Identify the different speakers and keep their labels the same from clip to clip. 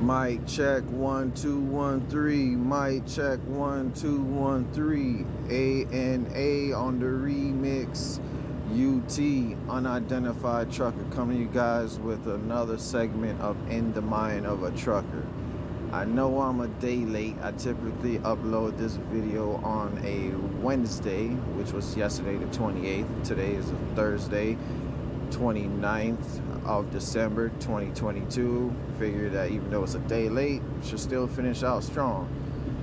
Speaker 1: Mic check 1 2 1 3. Mic check 1 2 1 3. A on the remix. Unidentified Trucker, coming to you guys with another segment of In the Mind of a Trucker. I know I'm a day late. I typically upload this video on a Wednesday, which was yesterday the 28th. Today is a Thursday, 29th of December 2022. Figure that even though it's a day late, should still finish out strong.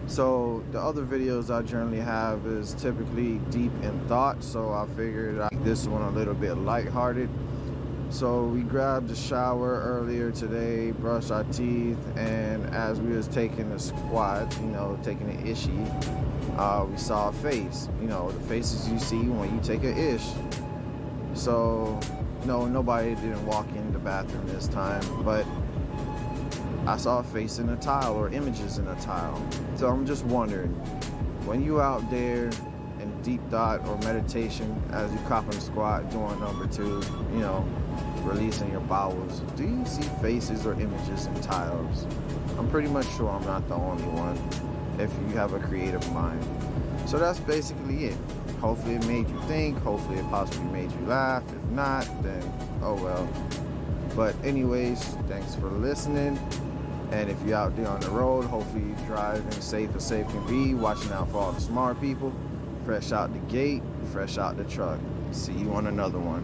Speaker 1: So the other videos I generally have is typically deep in thought, so I figured I'd make this one a little bit lighthearted. So we grabbed a shower earlier today, brushed our teeth, and as we was taking a squat, taking an ishii, we saw a face. The faces you see when you take an ish. So no, nobody didn't walk in the bathroom this time, but I saw a face in a tile, or images in a tile. So I'm just wondering, when you out there in deep thought or meditation, as you copping a squat, doing number 2, releasing your bowels, do you see faces or images in tiles? I'm pretty much sure I'm not the only one, if you have a creative mind. So that's basically it. Hopefully it made you think, hopefully it possibly made you laugh. If not, then oh well. But anyways, thanks for listening. And if you're out there on the road, hopefully you're driving safe as safe can be, watching out for all the smart people. Fresh out the gate, fresh out the truck. See you on another one.